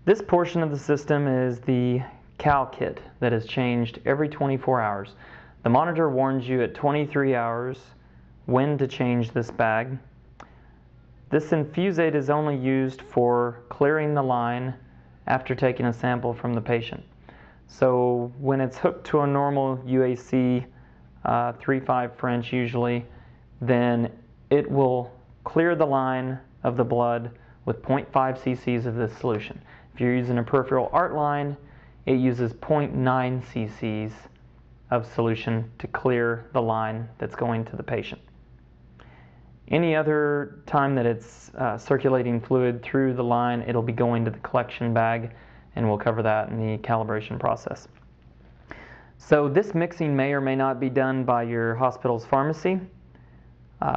This portion of the system is the cal kit that is changed every 24 hours. The monitor warns you at 23 hours when to change this bag. This infusate is only used for clearing the line after taking a sample from the patient. So when it's hooked to a normal UAC 3.5 French usually, then it will clear the line of the blood with 0.5 cc's of this solution. If you're using a peripheral art line, it uses 0.9 cc's of solution to clear the line that's going to the patient. Any other time that it's circulating fluid through the line, it'll be going to the collection bag, and we'll cover that in the calibration process. So this mixing may or may not be done by your hospital's pharmacy.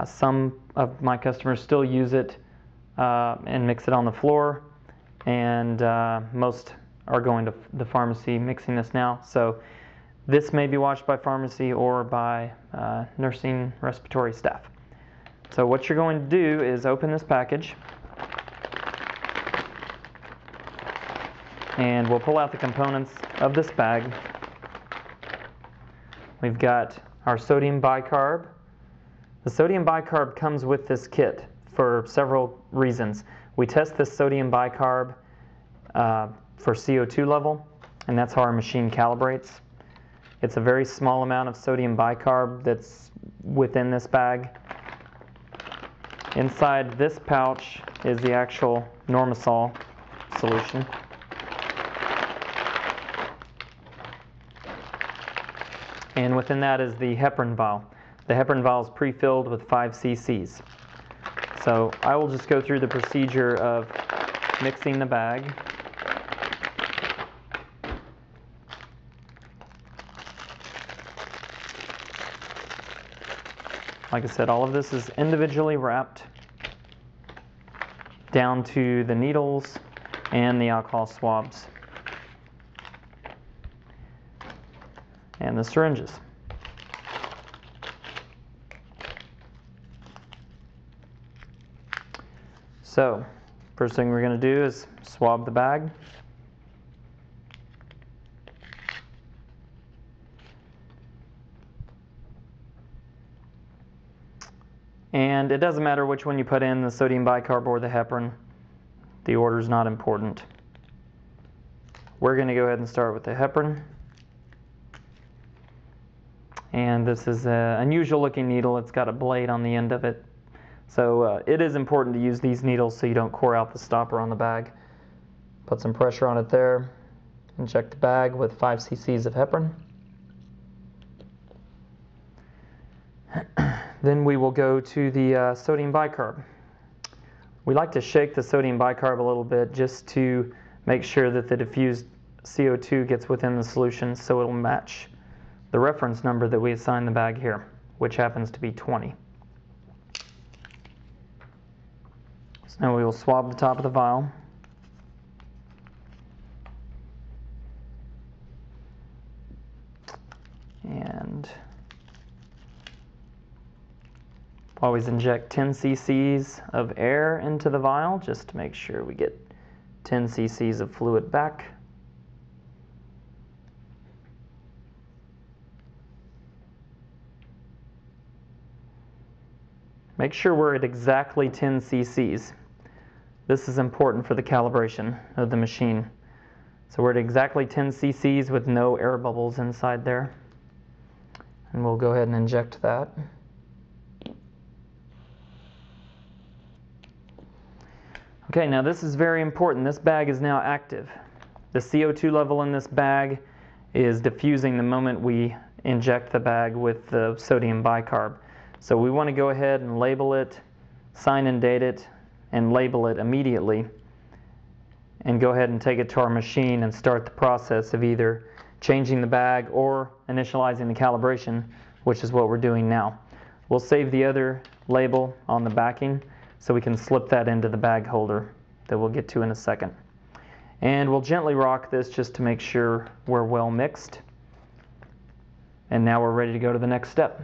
Some of my customers still use it and mix it on the floor, and most are going to the pharmacy mixing this now. So this may be watched by pharmacy or by nursing respiratory staff. So what you're going to do is open this package, and we'll pull out the components of this bag. We've got our sodium bicarb. The sodium bicarb comes with this kit for several reasons. We test this sodium bicarb for CO2 level, and that's how our machine calibrates. It's a very small amount of sodium bicarb that's within this bag. Inside this pouch is the actual Normasol solution. And within that is the heparin vial. The heparin vial is pre-filled with 5 cc's. So I will just go through the procedure of mixing the bag. Like I said, all of this is individually wrapped down to the needles and the alcohol swabs and the syringes. So, first thing we're going to do is swab the bag. And it doesn't matter which one you put in, the sodium bicarb or the heparin. The order is not important. We're going to go ahead and start with the heparin. And this is an unusual looking needle. It's got a blade on the end of it. So it is important to use these needles so you don't core out the stopper on the bag. Put some pressure on it there. Inject the bag with 5 cc's of heparin. Then we will go to the sodium bicarb. We like to shake the sodium bicarb a little bit just to make sure that the diffused CO2 gets within the solution so it'll match the reference number that we assign the bag here, which happens to be 20. So now we will swab the top of the vial. And always inject 10 cc's of air into the vial just to make sure we get 10 cc's of fluid back. Make sure we're at exactly 10 cc's. This is important for the calibration of the machine. So we're at exactly 10 cc's with no air bubbles inside there. And we'll go ahead and inject that. Okay, now this is very important. This bag is now active. The CO2 level in this bag is diffusing the moment we inject the bag with the sodium bicarb. So we want to go ahead and label it, sign and date it, and label it immediately, and go ahead and take it to our machine and start the process of either changing the bag or initializing the calibration, which is what we're doing now. We'll save the other label on the backing so we can slip that into the bag holder that we'll get to in a second. And we'll gently rock this just to make sure we're well mixed. And now we're ready to go to the next step.